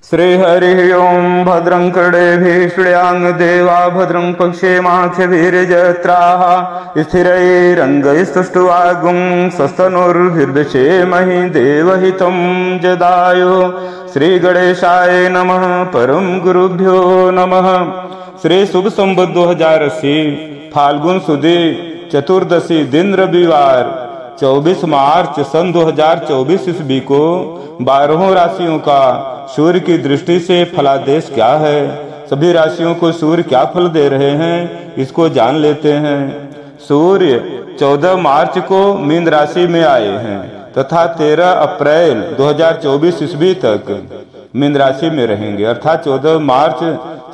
श्रीहरि ओं भद्रं कर्णेभिः शृणुयाम देवा भद्रं पश्येमाक्षभिर्यजत्राः स्थिरैरङ्गैस्तुष्टुवागुं स्वस्तनुर्भिर्दशेमहि देवहितं जदायुः। श्रीगणेशाय नमः। परम गुरुभ्यो नमः। श्री शुभ संवत 2080 फाल्गुन सुदी चतुर्दशी दिन रविवार 24 मार्च सन 2024 ईस्वी को 12 राशियों का सूर्य की दृष्टि से फलादेश क्या है, सभी राशियों को सूर्य क्या फल दे रहे हैं, इसको जान लेते हैं। सूर्य 14 मार्च को मीन राशि में आए हैं तथा 13 अप्रैल 2024 ईस्वी तक मीन राशि में रहेंगे। अर्थात 14 मार्च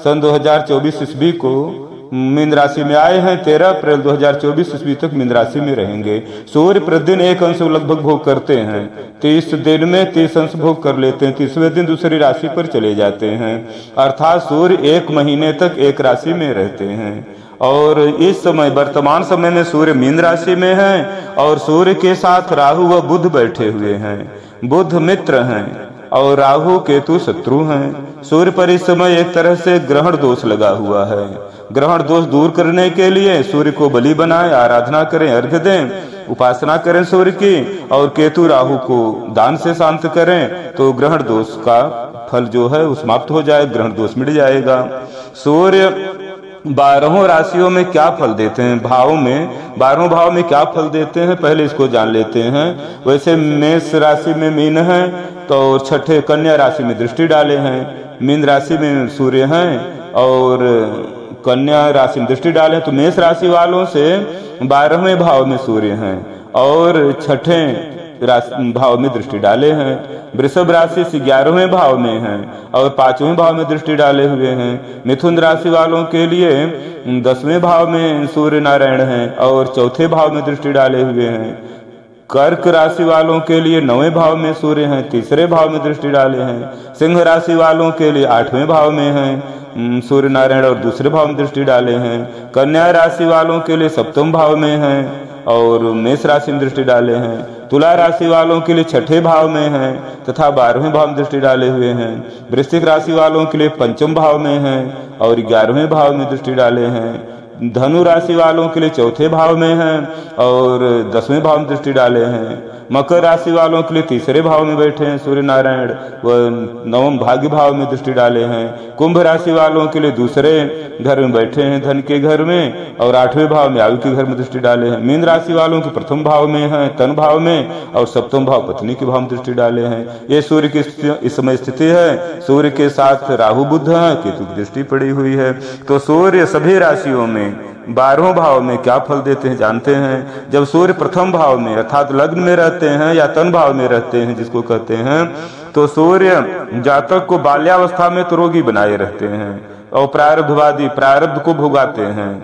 सन 2024 ईस्वी को मीन राशि में आए हैं, 13 अप्रैल 2024 ईस्वी तक मीन राशि में रहेंगे। सूर्य प्रतिदिन एक अंश लगभग भोग करते हैं, 30 दिन में 30 अंश भोग कर लेते हैं, 30वें दिन दूसरी राशि पर चले जाते हैं। अर्थात सूर्य एक महीने तक एक राशि में रहते हैं। और इस समय वर्तमान समय में सूर्य मीन राशि में है और सूर्य के साथ राहु व बुध बैठे हुए हैं। बुध मित्र हैं और राहु केतु शत्रु हैं। सूर्य पर इस समय एक तरह से ग्रहण दोष लगा हुआ है। ग्रहण दोष दूर करने के लिए सूर्य को बलि बनाएं, आराधना करें, अर्घ्य दें, उपासना करें सूर्य की, और केतु राहु को दान से शांत करें तो ग्रहण दोष का फल जो है वो समाप्त हो जाए, ग्रहण दोष मिट जाएगा। सूर्य 12 राशियों में क्या फल देते हैं, भाव में 12 भाव में क्या फल देते हैं, पहले इसको जान लेते हैं। वैसे मेष राशि में मीन है तो छठे कन्या राशि में दृष्टि डाले हैं। मीन राशि में सूर्य हैं और कन्या राशि में दृष्टि डाले तो मेष राशि वालों से 12वें भाव में सूर्य हैं और छठे भाव में दृष्टि डाले हैं। वृषभ राशि से 11वें भाव में हैं और 5वें भाव में दृष्टि डाले हुए हैं। मिथुन राशि वालों के लिए 10वें भाव में सूर्य नारायण हैं और चौथे भाव में दृष्टि डाले हुए हैं। कर्क राशि वालों के लिए 9वें भाव में सूर्य हैं, तीसरे भाव में दृष्टि डाले हैं। सिंह राशि वालों के लिए 8वें भाव में हैं सूर्य नारायण और दूसरे भाव में दृष्टि डाले हैं। कन्या राशि वालों के लिए 7वें भाव में हैं और मेष राशि में दृष्टि डाले हैं। तुला राशि वालों के लिए 6ठे भाव में हैं तथा 12वें भाव में दृष्टि डाले हुए हैं। वृश्चिक राशि वालों के लिए 5वें भाव में हैं और 11वें भाव में दृष्टि डाले हैं। धनु राशि वालों के लिए 4थे भाव में हैं और 10वें भाव में दृष्टि डाले हैं। मकर राशि वालों के लिए 3रे भाव में बैठे हैं सूर्य नारायण व 9वें भाग्य भाव में दृष्टि डाले हैं। कुंभ राशि वालों के लिए 2रे घर में बैठे हैं धन के घर में और 8वें भाव में आयु के घर में दृष्टि डाले हैं। मीन राशि वालों के 1म भाव में हैं तन भाव में और 7वें भाव पत्नी के भाव में दृष्टि डाले हैं। ये सूर्य की इस समय स्थिति है। सूर्य के साथ राहु बुध है, केतु की दृष्टि पड़ी हुई है। तो सूर्य सभी राशियों में 12 भाव में क्या फल देते हैं जानते हैं। जब सूर्य प्रथम भाव में अर्थात लग्न में रहते हैं या तन भाव में रहते हैं जिसको कहते हैं, तो सूर्य जातक को बाल्यावस्था में तो रोगी बनाए रहते हैं और प्रारब्धवादी प्रारब्ध को भोगाते हैं।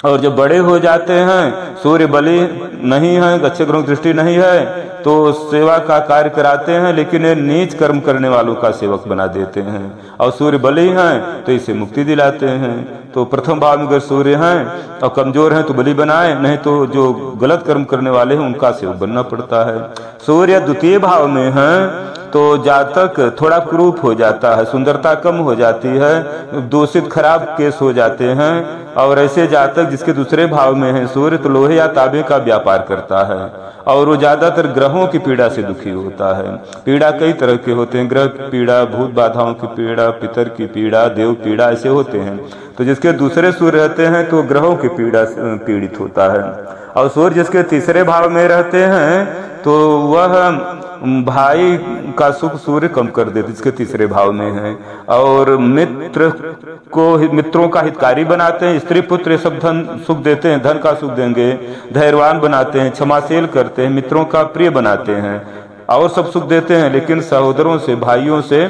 और जब बड़े हो जाते हैं, सूर्य बलि नहीं है, अच्छे ग्रहों की दृष्टि नहीं है, तो सेवा का कार्य कराते हैं लेकिन ये नीच कर्म करने वालों का सेवक बना देते हैं। और सूर्य बलि हैं तो इसे मुक्ति दिलाते हैं। तो प्रथम भाव में अगर सूर्य हैं और कमजोर हैं तो बलि बनाए, नहीं तो जो गलत कर्म करने वाले हैं उनका सेवक बनना पड़ता है। सूर्य द्वितीय भाव में है तो जातक थोड़ा क्रूप हो जाता है, सुंदरता कम हो जाती है, दूषित खराब केस हो जाते हैं। और ऐसे जातक जिसके दूसरे भाव में है सूर्य तो लोहे या तांबे का व्यापार करता है और वो ज्यादातर ग्रहों की पीड़ा से दुखी होता है। पीड़ा कई तरह के होते हैं, ग्रह की पीड़ा, भूत बाधाओं की पीड़ा, पितर की पीड़ा, देव पीड़ा, ऐसे होते हैं। तो जिसके दूसरे सूर्य रहते हैं तो ग्रहों की पीड़ा से पीड़ित होता है। और सूर्य जिसके 3रे भाव में रहते हैं तो वह भाई का सुख सूर्य कम कर देते जिसके 3रे भाव में है। और मित्रों का हितकारी बनाते हैं, स्त्री पुत्र सब धन सुख देते हैं, धन का सुख देंगे, धैर्यवान बनाते हैं, क्षमाशील करते हैं, मित्रों का प्रिय बनाते हैं और सब सुख देते हैं। लेकिन सहोदरों से भाइयों से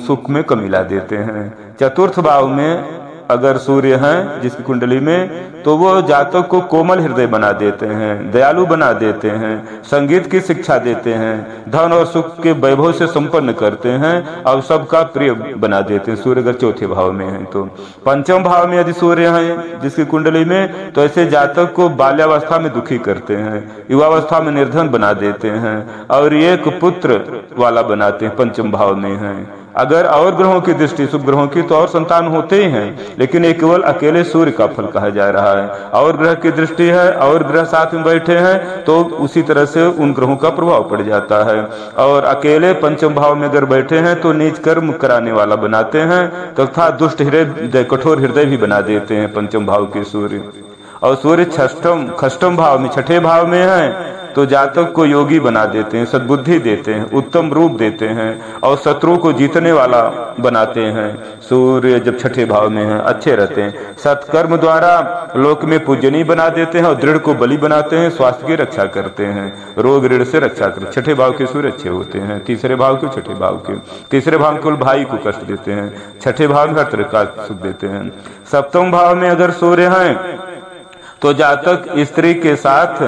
सुख में कमी ला देते हैं। 4th भाव में अगर सूर्य हैं जिसकी कुंडली में तो वो जातक को कोमल हृदय बना देते हैं, दयालु बना देते हैं, संगीत की शिक्षा देते हैं, धन और सुख के वैभव से संपन्न करते हैं और सबका प्रिय बना देते हैं। सूर्य अगर 4थे भाव में है तो 5वें भाव में यदि सूर्य है जिसकी कुंडली में तो ऐसे जातक को बाल्यावस्था में दुखी करते हैं, युवावस्था में निर्धन बना देते हैं और एक पुत्र वाला बनाते हैं। 5वें भाव में है अगर और ग्रहों की दृष्टि, शुभ ग्रहों की, तो और संतान होते ही हैं, लेकिन ये केवल अकेले सूर्य का फल कहा जा रहा है। और ग्रह की दृष्टि है और ग्रह साथ में बैठे हैं तो उसी तरह से उन ग्रहों का प्रभाव पड़ जाता है। और अकेले पंचम भाव में अगर बैठे हैं तो नीच कर्म कराने वाला बनाते हैं तथा दुष्ट हृदय, कठोर हृदय भी बना देते हैं पंचम भाव के सूर्य। और सूर्य षष्ठम भाव में, छठे भाव में है तो जातक को योगी बना देते हैं, सद्बुद्धि देते हैं, उत्तम रूप देते हैं और शत्रु को जीतने वाला बनाते हैं। सूर्य जब छठे भाव में है अच्छे रहते हैं, सत्कर्म द्वारा लोक में पूजनीय बना देते हैं और दृढ़ को बलि बनाते हैं, स्वास्थ्य की रक्षा करते हैं, रोग ऋण से रक्षा करते हैं। छठे भाव के सूर्य अच्छे होते हैं। तीसरे भाव के, छठे भाव के, तीसरे भाव में केवल भाई को कष्ट देते हैं, छठे भाव में हर तरह का सुख देते हैं। सप्तम भाव में अगर सूर्य है तो जातक स्त्री के साथ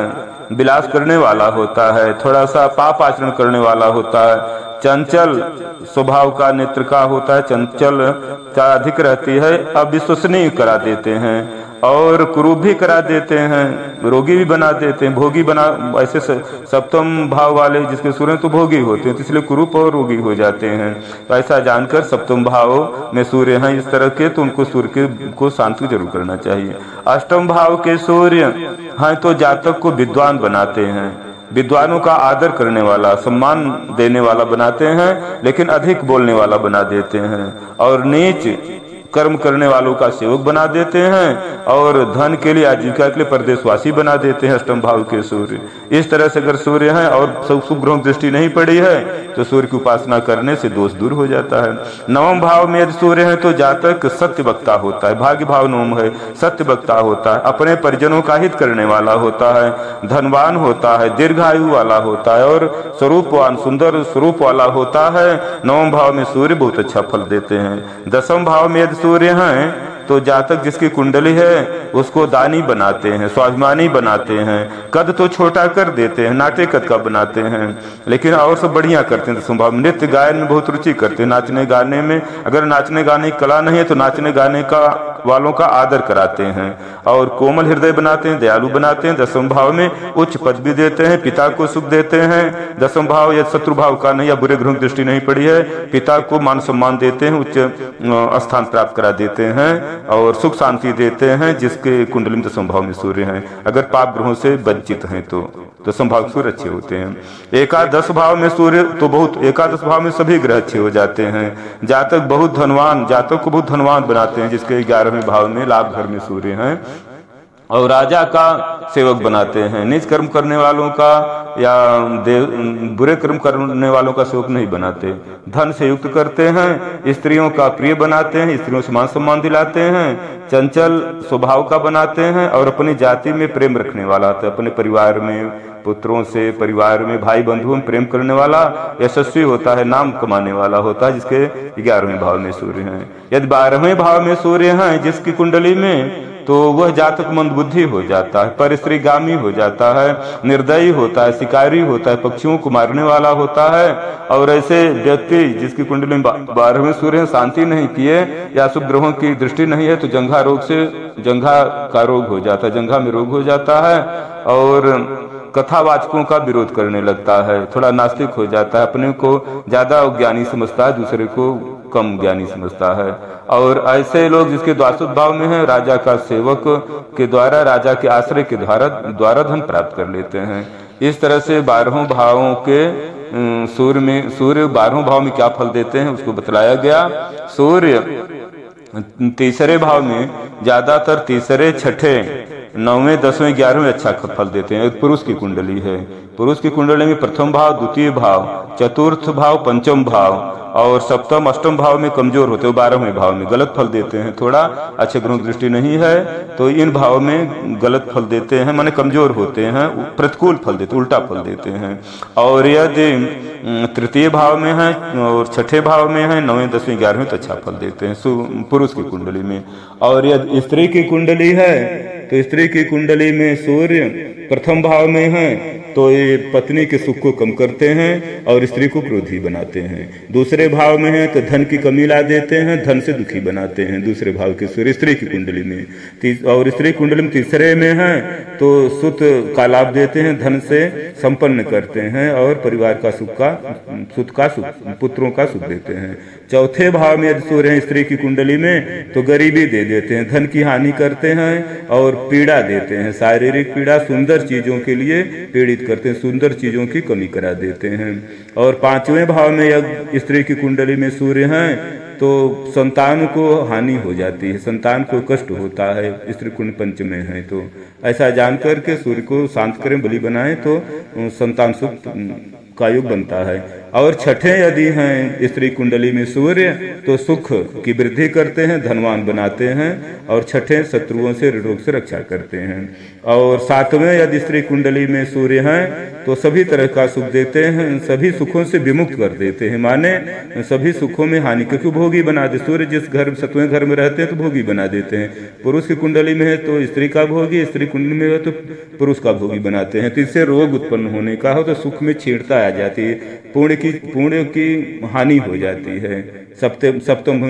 विलास करने वाला होता है, थोड़ा सा पाप आचरण करने वाला होता है, चंचल स्वभाव का नेत्र का होता है, चंचलता अधिक रहती है, अविश्वसनीय करा देते हैं और कुरूप भी करा देते हैं, रोगी भी बना देते हैं, भोगी बना। ऐसे सप्तम भाव वाले जिसके सूर्य तो भोगी होते हैं, तो इसलिए कुरूप और रोगी हो जाते हैं। तो ऐसा जानकर सप्तम भाव में सूर्य हैं इस तरह के, तो उनको सूर्य को शांति जरूर करना चाहिए। अष्टम भाव के सूर्य हैं तो जातक को विद्वान बनाते हैं, विद्वानों का आदर करने वाला, सम्मान देने वाला बनाते हैं, लेकिन अधिक बोलने वाला बना देते हैं। और नीच कर्म करने वालों का सेवक बना देते हैं और धन के लिए, आजीविका के लिए परदेशवासी बना देते हैं अष्टम भाव के सूर्य। इस तरह से अगर सूर्य है और शुभ ग्रहों की दृष्टि नहीं पड़ी है तो सूर्य की उपासना करने से दोष दूर हो जाता है। नवम भाव में यदि सूर्य है तो जातक सत्य वक्ता होता है, भाग्य भाव नवम है, सत्य वक्ता होता है, अपने परिजनों का हित करने वाला होता है, धनवान होता है, दीर्घायु वाला होता है और स्वरूपवान, सुंदर स्वरूप वाला होता है। नवम भाव में सूर्य बहुत अच्छा फल देते हैं। दसम भाव में यदि सूर्य हैं तो जातक जिसकी कुंडली है उसको दानी बनाते हैं, स्वाभिमानी बनाते हैं, कद तो छोटा कर देते हैं, नाटे कद का बनाते हैं, लेकिन और सब बढ़िया करते हैं। संभव नृत्य गायन में बहुत रुचि करते हैं, नाचने गाने में। अगर नाचने गाने की कला नहीं है तो नाचने गाने का वालों का आदर कराते हैं और कोमल हृदय बनाते हैं, दयालु बनाते हैं। दसम भाव में उच्च पद भी देते हैं, पिता को सुख देते हैं। दसम भाव या शत्रु भाव का नहीं या बुरे ग्रहों की दृष्टि नहीं पड़ी है, पिता को मान सम्मान देते हैं, उच्च स्थान प्राप्त करा देते हैं और सुख शांति देते हैं जिसके कुंडली में दसम भाव में सूर्य हैं। अगर पाप ग्रहों से वंचित हैं तो दसम भाव सूर्य अच्छे होते हैं। एकादश भाव में सूर्य तो बहुत, एकादश भाव में सभी ग्रह अच्छे हो जाते हैं। जातक बहुत धनवान, जातक को बहुत धनवान बनाते हैं जिसके 11वें भाव में लाभ घर में सूर्य हैं और राजा का सेवक बनाते हैं। नीच कर्म करने वालों का या बुरे कर्म करने वालों का सेवक नहीं बनाते। धन से युक्त करते हैं, स्त्रियों का प्रिय बनाते हैं, स्त्रियों से मान सम्मान दिलाते हैं, चंचल स्वभाव का बनाते हैं और अपनी जाति में प्रेम रखने वाला होता है। अपने परिवार में, पुत्रों से, परिवार में, भाई बंधुओं में प्रेम करने वाला यशस्वी होता है, नाम कमाने वाला होता है जिसके 11वें भाव में सूर्य हैं। यदि 12वें भाव में सूर्य हैं जिसकी कुंडली में तो वह जातक मंदबुद्धि हो जाता है, परिश्रीगामी हो जाता है, निर्दयी होता है, शिकारी होता है, पक्षियों को मारने वाला होता है। और ऐसे व्यक्ति जिसकी कुंडली में 12वें सूर्य शांति नहीं किए या शुभ ग्रहों की दृष्टि नहीं है तो जंघा रोग से, जंघा का रोग हो जाता है, जंघा में रोग हो जाता है और कथावाचकों का विरोध करने लगता है, थोड़ा नास्तिक हो जाता है, अपने को ज्यादा ज्ञानी समझता है, दूसरे को कम ज्ञानी समझता है। और ऐसे लोग जिसके द्वादश भाव में है, राजा का सेवक के द्वारा, राजा के आश्रय के द्वारा धन प्राप्त कर लेते हैं। इस तरह से 12 भावों के सूर्य 12 भाव में क्या फल देते हैं उसको बतलाया गया। सूर्य तीसरे भाव में ज्यादातर तीसरे, छठे, 9वें, 10वें, 11वें अच्छा फल देते हैं। पुरुष की कुंडली है, पुरुष की कुंडली में प्रथम भाव, द्वितीय भाव, चतुर्थ भाव, पंचम भाव और सप्तम, अष्टम भाव में कमजोर होते हैं, 12वें भाव में गलत फल देते हैं। थोड़ा अच्छे ग्रहों की दृष्टि नहीं है तो इन भाव में गलत फल देते हैं, माने कमजोर होते हैं, प्रतिकूल फल देते, उल्टा फल देते हैं। और यदि तृतीय भाव में है और छठे भाव में है, 9वें, 10वें, 11वें तो अच्छा फल देते हैं पुरुष की कुंडली में। और यदि स्त्री की कुंडली है तो स्त्री की कुंडली में सूर्य प्रथम भाव में है तो ये पत्नी के सुख को कम करते हैं और स्त्री को क्रोधी बनाते हैं। दूसरे भाव में है तो धन की कमी ला देते हैं, धन से दुखी बनाते हैं। दूसरे भाव के सूर्य स्त्री की कुंडली में, और स्त्री कुंडली में तीसरे में है तो सुत का लाभ देते हैं, धन से संपन्न करते हैं और परिवार का सुख पुत्रों का सुख देते हैं। चौथे भाव में यदि सूर्य है स्त्री की कुंडली में तो गरीबी दे देते हैं, धन की हानि करते हैं और पीड़ा देते हैं, शारीरिक पीड़ा, सुंदर चीजों के लिए पीड़ित करते हैं, सुंदर चीजों की कमी करा देते हैं। और पांचवें भाव में यदि स्त्री की कुंडली में सूर्य है तो संतान को हानि हो जाती है, संतान को कष्ट होता है। स्त्री कुंड पंच में है तो ऐसा जानकर के सूर्य को शांत करें, बलि बनाएं तो संतान सुख का योग बनता है। और छठे यदि हैं स्त्री कुंडली में सूर्य तो सुख की वृद्धि करते हैं, धनवान बनाते हैं और छठे शत्रुओं से रोग से रक्षा करते हैं। और सातवें यदि स्त्री कुंडली में सूर्य हैं तो सभी तरह का सुख देते हैं, सभी सुखों से विमुक्त कर देते हैं, माने सभी सुखों में हानि, क्योंकि भोगी बना दे। सूर्य जिस घर सतवें घर में रहते हैं तो भोगी बना देते हैं। पुरुष की कुंडली में है तो स्त्री का भोगी, स्त्री कुंडली में है तो पुरुष का भोगी बनाते हैं। तो इससे रोग उत्पन्न होने का हो तो सुख में छीड़ता आ जाती है, पुण्य की हानि हो जाती है। सप्तम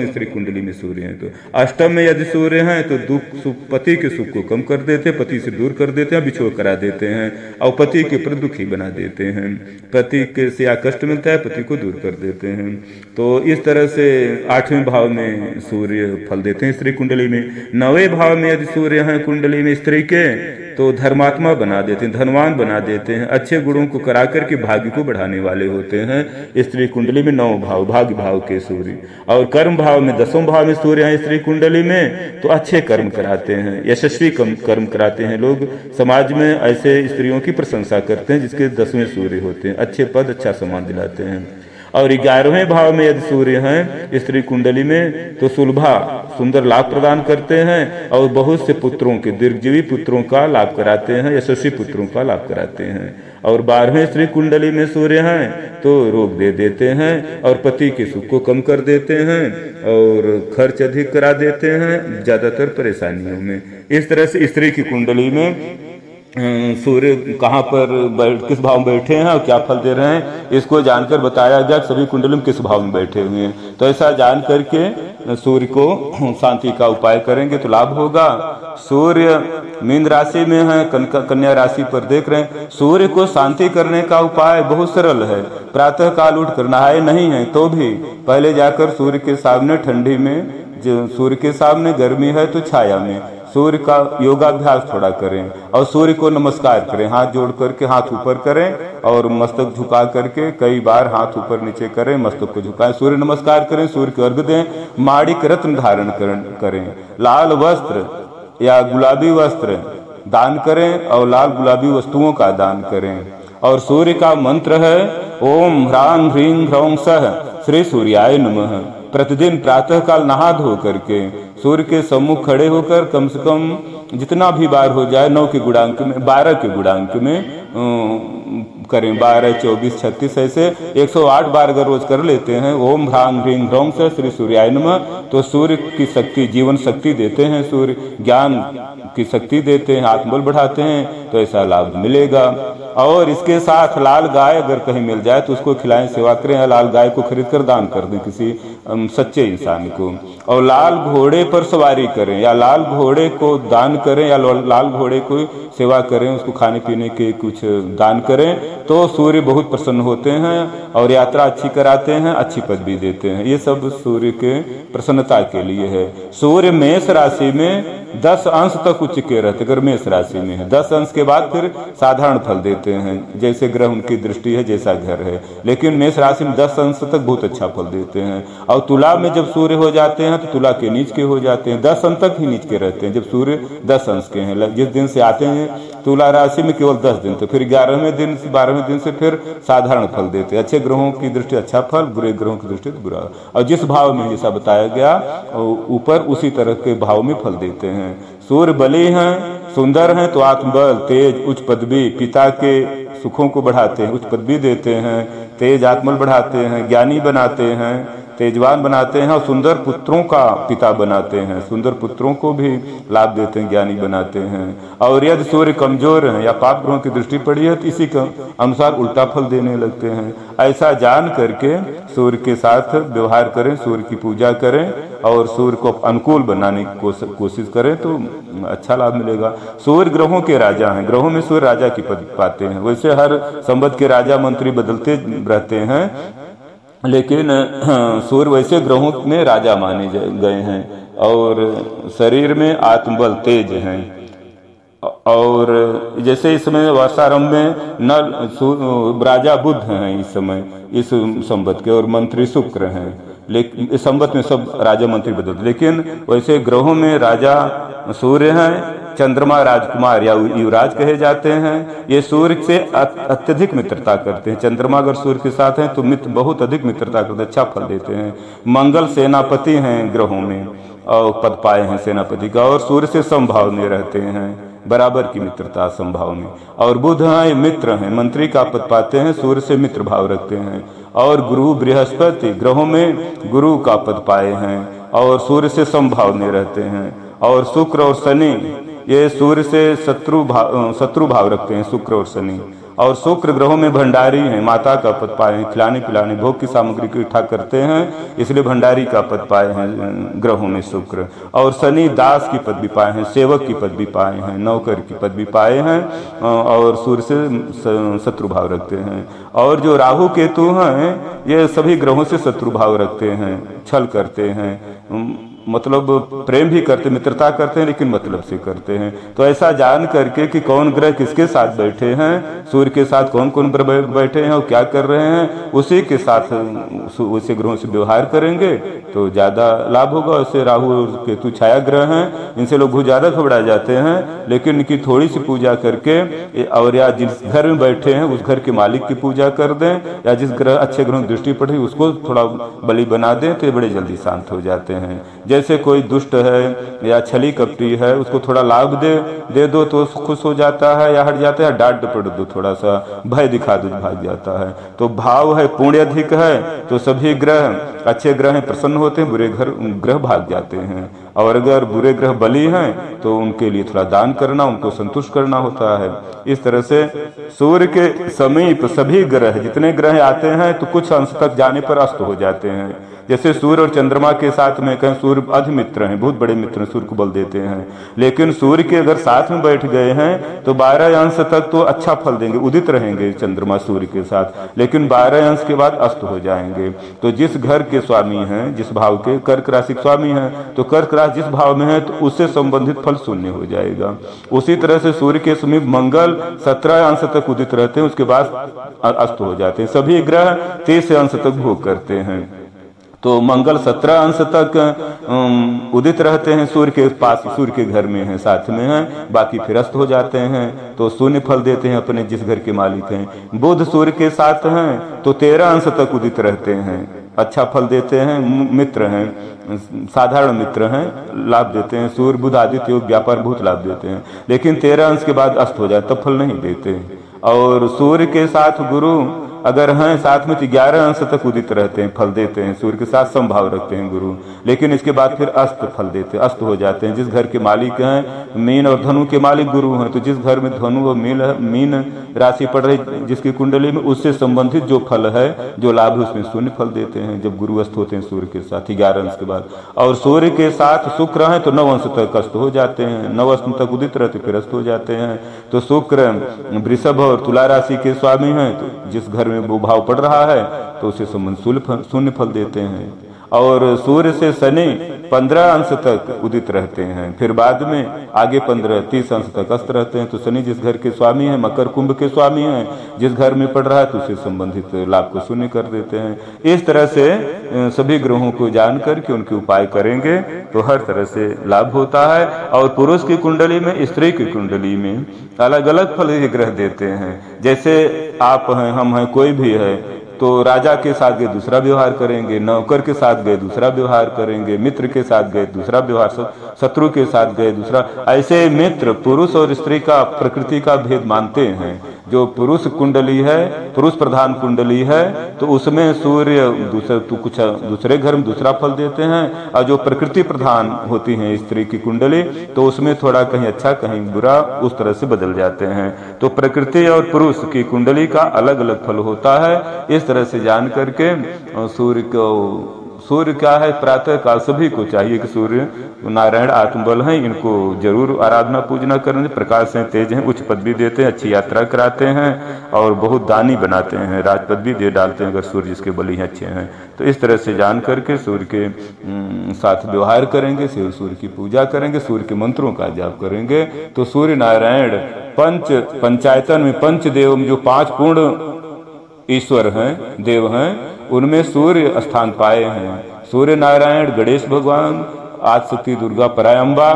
स्त्री कुंडली में सूर्य है तो अष्टम में यदि सूर्य है तो दुख पति के सुख को कम कर देते हैं, पति से दूर कर देते हैं, बिछोड़ करा देते हैं और पति के प्रति दुखी बना देते हैं। पति के से या कष्ट मिलता है, पति को दूर कर देते हैं। तो इस तरह से आठवें भाव में सूर्य फल देते हैं स्त्री कुंडली में। नवे भाव में यदि सूर्य है कुंडली में स्त्री के तो धर्मात्मा बना देते हैं, धनवान बना देते हैं, अच्छे गुणों को करा करके भाग्य को बढ़ाने वाले होते हैं। स्त्री कुंडली में 9 भाव, भाग्य भाव के सूर्य। और कर्म भाव में 10वें भाव में सूर्य है स्त्री कुंडली में तो अच्छे कर्म कराते हैं, यशस्वी कर्म कराते हैं। लोग समाज में ऐसे स्त्रियों की प्रशंसा करते हैं जिसके 10वें सूर्य होते हैं, अच्छे पद अच्छा सम्मान दिलाते हैं। और 11वें भाव में यदि सूर्य हैं स्त्री कुंडली में तो सुलभा सुंदर लाभ प्रदान करते हैं और बहुत से पुत्रों के, दीर्घजीवी पुत्रों का लाभ कराते हैं, यशस्वी पुत्रों का लाभ कराते हैं। और 12वें स्त्री कुंडली में सूर्य हैं तो रोग दे देते हैं और पति के सुख को कम कर देते हैं और खर्च अधिक करा देते हैं, ज्यादातर परेशानियों में। इस तरह से स्त्री की कुंडली में सूर्य कहाँ पर किस भाव में बैठे हैं और क्या फल दे रहे हैं इसको जानकर बताया गया, सभी कुंडली में किस भाव में बैठे हुए हैं। तो ऐसा जान करके सूर्य को शांति का उपाय करेंगे तो लाभ होगा। सूर्य मीन राशि में है, कन्या राशि पर देख रहे हैं। सूर्य को शांति करने का उपाय बहुत सरल है। प्रातः काल उठ कर नहाए नहीं है तो भी पहले जाकर सूर्य के सामने, ठंडी में सूर्य के सामने, गर्मी है तो छाया में सूर्य का योगाभ्यास थोड़ा करें और सूर्य को नमस्कार करें, हाथ जोड़ करके हाथ ऊपर करें और मस्तक झुका करके कई बार हाथ ऊपर नीचे करें, मस्तक को झुकाएं, सूर्य नमस्कार करें, सूर्य को अर्घ्य दें, माणिक रत्न धारण करें, लाल वस्त्र या गुलाबी वस्त्र दान करें और लाल गुलाबी वस्तुओं का दान करें। और सूर्य का मंत्र है ओम ह्रां ह्रीं ह्रौं सः श्री सूर्याय नमः। प्रतिदिन प्रातः काल नहा धो करके सूर्य के सम्मुख खड़े होकर कम से कम जितना भी बार हो जाए 9 के गुणांक में, 12 के गुणांक में करें, 12, 24, 36 ऐसे 108 बार अगर रोज कर लेते हैं ओम ह्रां ह्रीं ह्रौं सः श्री सूर्याय नमः तो सूर्य की शक्ति, जीवन शक्ति देते हैं, सूर्य ज्ञान की शक्ति देते हैं, आत्मबल बढ़ाते हैं, तो ऐसा लाभ मिलेगा। और इसके साथ लाल गाय अगर कहीं मिल जाए तो उसको खिलाएं, सेवा करें, या लाल गाय को खरीद कर दान कर दें किसी सच्चे इंसान को। और लाल घोड़े पर सवारी करें या लाल घोड़े को दान करें या लाल घोड़े को सेवा करें, उसको खाने पीने के कुछ दान करें तो सूर्य बहुत प्रसन्न होते हैं और यात्रा अच्छी कराते हैं, अच्छी पद भी देते हैं। ये सब सूर्य के प्रसन्नता के लिए है। सूर्य मेष राशि में 10 अंश तक उच्च के रहते, अगर मेष राशि में है 10 अंश के बाद फिर साधारण फल देते हैं, जैसे ग्रह उनकी दृष्टि है, जैसा घर है। लेकिन मेष राशि में 10 अंश तक बहुत अच्छा फल देते हैं। और तुला में जब सूर्य हो जाते हैं तो तुला के नीच के हो जाते हैं, 10 अंश तक ही नीच के रहते हैं जब सूर्य 10 अंश के हैं। जिस दिन से आते हैं तुला राशि में केवल 10 दिन, तो फिर 11वें दिन से 12वें दिन से फिर साधारण फल देते हैं। अच्छे ग्रहों की दृष्टि अच्छा फल, बुरे ग्रहों की दृष्टि बुरा। और जिस भाव में जैसा बताया गया ऊपर उसी तरह के भाव में फल देते हैं। सूर्य बली हैं, सुंदर हैं तो आत्मबल, तेज, उच्च पदवी, पिता के सुखों को बढ़ाते हैं, उच्च पदवी देते हैं, तेज आत्मबल बढ़ाते हैं, ज्ञानी बनाते हैं, तेजवान बनाते हैं और सुंदर पुत्रों का पिता बनाते हैं, सुंदर पुत्रों को भी लाभ देते हैं, ज्ञानी बनाते हैं। और यदि सूर्य कमजोर है या पाप ग्रहों की दृष्टि पड़ी है तो इसी के अनुसार उल्टा फल देने लगते हैं। ऐसा जान करके सूर्य के साथ व्यवहार करें, सूर्य की पूजा करें और सूर्य को अनुकूल बनाने की कोशिश करें तो अच्छा लाभ मिलेगा। सूर्य ग्रहों के राजा हैं, ग्रहों में सूर्य राजा की पद पाते हैं। वैसे हर संवत के राजा मंत्री बदलते रहते हैं, लेकिन सूर्य वैसे ग्रहों में राजा माने गए हैं। और शरीर में आत्मबल तेज हैं। और जैसे इस समय वर्षारंभ में नल राजा बुध हैं इस समय इस संवत के, और मंत्री शुक्र हैं। लेकिन इस संवत में सब राजा मंत्री बदलते, लेकिन वैसे ग्रहों में राजा सूर्य हैं। चंद्रमा राजकुमार या युवराज कहे जाते हैं। ये सूर्य से अत्यधिक मित्रता करते हैं। चंद्रमा अगर सूर्य के साथ हैं तो मित्र बहुत अधिक मित्रता करते हैं, अच्छा फल देते हैं। मंगल सेनापति हैं ग्रहों में और पद पाए हैं सेनापति का, और सूर्य से समभाव में रहते हैं, बराबर की मित्रता संभाव में। और बुध हैं मित्र हैं, मंत्री का पद पाते हैं, सूर्य से मित्र भाव रखते हैं। और गुरु बृहस्पति ग्रहों में गुरु का पद पाए हैं और सूर्य से समभाव में रहते हैं। और शुक्र और शनि ये सूर्य से शत्रु भाव रखते हैं, शुक्र और शनि। और शुक्र ग्रहों में भंडारी हैं, माता का पद पाए हैं, खिलाने पिलाने भोग की सामग्री को इकट्ठा करते हैं, इसलिए भंडारी का पद पाए हैं ग्रहों में शुक्र। और शनि दास की पद भी पाए हैं, सेवक की पद भी पाए हैं, नौकर की पद भी पाए हैं, और सूर्य से शत्रु भाव रखते हैं। और जो राहु केतु हैं ये सभी ग्रहों से शत्रु भाव रखते हैं, छल करते हैं, मतलब प्रेम भी करते, मित्रता करते हैं, लेकिन मतलब से करते हैं। तो ऐसा जान करके कि कौन ग्रह किसके साथ बैठे हैं, सूर्य के साथ कौन कौन बैठे हैं और क्या कर रहे हैं, उसी के साथ उसी ग्रहों से व्यवहार करेंगे तो ज्यादा लाभ होगा। ऐसे राहु और केतु छाया ग्रह हैं, इनसे लोग बहुत ज्यादा घबरा जाते हैं, लेकिन इनकी थोड़ी सी पूजा करके, और या जिस घर में बैठे हैं उस घर के मालिक की पूजा कर दें, या जिस ग्रह अच्छे ग्रहों की दृष्टि पड़े उसको थोड़ा बलि बना दें तो ये बड़े जल्दी शांत हो जाते हैं। जैसे कोई दुष्ट है या छली कपटी है, उसको थोड़ा लाभ दे दो तो खुश हो जाता है या हट जाता है, डांट डपट दो, थोड़ा सा भय दिखा दो, भाग जाता है। तो भाव है, पुण्य अधिक है तो सभी ग्रह अच्छे ग्रह हैं प्रसन्न होते हैं, बुरे ग्रह भाग जाते हैं। और अगर बुरे ग्रह बली हैं तो उनके लिए थोड़ा दान करना, उनको संतुष्ट करना होता है। इस तरह से सूर्य के समीप सभी ग्रह जितने ग्रह आते हैं तो कुछ अंश तक जाने पर अस्त हो जाते हैं। जैसे सूर्य और चंद्रमा के साथ में कहें सूर्य अधिमित्र हैं, बहुत बड़े मित्र हैं, सूर्य को बल देते हैं, लेकिन सूर्य के अगर साथ में बैठ गए हैं तो 12 अंश तक तो अच्छा फल देंगे, उदित रहेंगे चंद्रमा सूर्य के साथ, लेकिन 12 अंश के बाद अस्त हो जाएंगे। तो जिस घर के स्वामी हैं, जिस भाव के कर्क राशि के स्वामी हैं, तो कर्क राशि जिस भाव में है तो उससे संबंधित फल शून्य हो जाएगा। उसी तरह से सूर्य के समीप मंगल 17 अंश तक उदित रहते हैं, उसके बाद अस्त हो जाते हैं। सभी ग्रह 30 अंश तक भोग करते हैं, तो मंगल 17 अंश तक उदित रहते हैं, सूर्य के पास, सूर्य के घर में है, साथ में है, बाकी फिर अस्त हो जाते हैं, तो शून्य फल देते हैं अपने जिस घर के मालिक हैं। बुध सूर्य के साथ हैं तो 13 अंश तक उदित रहते हैं, अच्छा फल देते हैं, मित्र हैं, साधारण मित्र हैं, लाभ देते हैं। सूर्य बुध आदित्य योग व्यापार बहुत लाभ देते हैं, लेकिन 13 अंश के बाद अस्त हो जाए तब फल नहीं देते। और सूर्य के साथ गुरु अगर हैं साथ में तो 11 अंश तक उदित रहते हैं, फल देते हैं, सूर्य के साथ समभाव रखते हैं गुरु, लेकिन इसके बाद फिर अस्त फल देते, अस्त हो जाते हैं। जिस घर के मालिक हैं, मीन और धनु के मालिक गुरु हैं, तो जिस घर में धनु और मीन राशि पड़ रही जिसकी कुंडली में, उससे संबंधित जो फल है, जो लाभ है, उसमें शून्य फल देते हैं जब गुरु अस्त होते हैं सूर्य के साथ 11 अंश के बाद। और सूर्य के साथ शुक्र है तो 9 अंश तक अस्त हो जाते हैं, 9 अंश तक उदित रहते फिर अस्त हो जाते हैं। तो शुक्र वृषभ और तुला राशि के स्वामी हैं, तो जिस घर में वो भाव पड़ रहा है तो उसे संबंध शून्य फल देते हैं। और सूर्य से शनि 15 अंश तक उदित रहते हैं, फिर बाद में आगे 15-30 अंश तक अस्त रहते हैं। तो शनि जिस घर के स्वामी हैं, मकर कुंभ के स्वामी हैं, जिस घर में पड़ रहा है तो उससे संबंधित लाभ को शून्य कर देते हैं। इस तरह से सभी ग्रहों को जान करके उनके उपाय करेंगे तो हर तरह से लाभ होता है। और पुरुष की कुंडली में, स्त्री की कुंडली में अलग अलग फल ये ग्रह देते हैं। जैसे आप हैं, हम हैं, कोई भी है, तो राजा के साथ गए दूसरा व्यवहार करेंगे, नौकर के साथ गए दूसरा व्यवहार करेंगे, मित्र के साथ गए दूसरा व्यवहार, शत्रु के साथ गए दूसरा। ऐसे मित्र पुरुष और स्त्री का प्रकृति का भेद मानते हैं। जो पुरुष कुंडली है, पुरुष प्रधान कुंडली है, तो उसमें सूर्य कुछ दूसरे घर में दूसरा फल देते हैं, और जो प्रकृति प्रधान होती है स्त्री की कुंडली, तो उसमें थोड़ा कहीं अच्छा कहीं बुरा उस तरह से बदल जाते हैं। तो प्रकृति और पुरुष की कुंडली का अलग अलग फल होता है। इस तरह से जान करके सूर्य क्या है, प्रातः काल सभी को चाहिए कि सूर्य नारायण आत्मबल हैं, इनको जरूर आराधना पूजना करने, प्रकाश हैं, तेज हैं, उच्च पदवी देते हैं, अच्छी यात्रा कराते हैं और बहुत दानी बनाते हैं, राज पदवी दे डालते हैं अगर सूर्य जिसके बलि अच्छे हैं। तो इस तरह से जान करके सूर्य के साथ व्यवहार करेंगे, सूर्य की पूजा करेंगे, सूर्य के मंत्रों का जाप करेंगे, तो सूर्य नारायण पंचायतन में पंचदेव जो 5 पूर्ण ईश्वर हैं, देव हैं, उनमें सूर्य स्थान पाए हैं। सूर्य नारायण, गणेश भगवान, आदिशक्ति दुर्गा परायम्बा,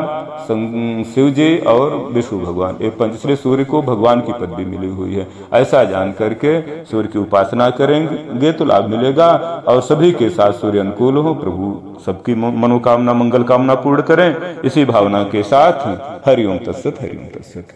शिव जी और विष्णु भगवान, ये पंचश्री सूर्य को भगवान की पदवी मिली हुई है। ऐसा जान करके सूर्य की उपासना करेंगे तो लाभ मिलेगा, और सभी के साथ सूर्य अनुकूल हो, प्रभु सबकी मनोकामना मंगल कामना पूर्ण करें, इसी भावना के साथ हरिओम तत्सत, हरिओम तत्सत।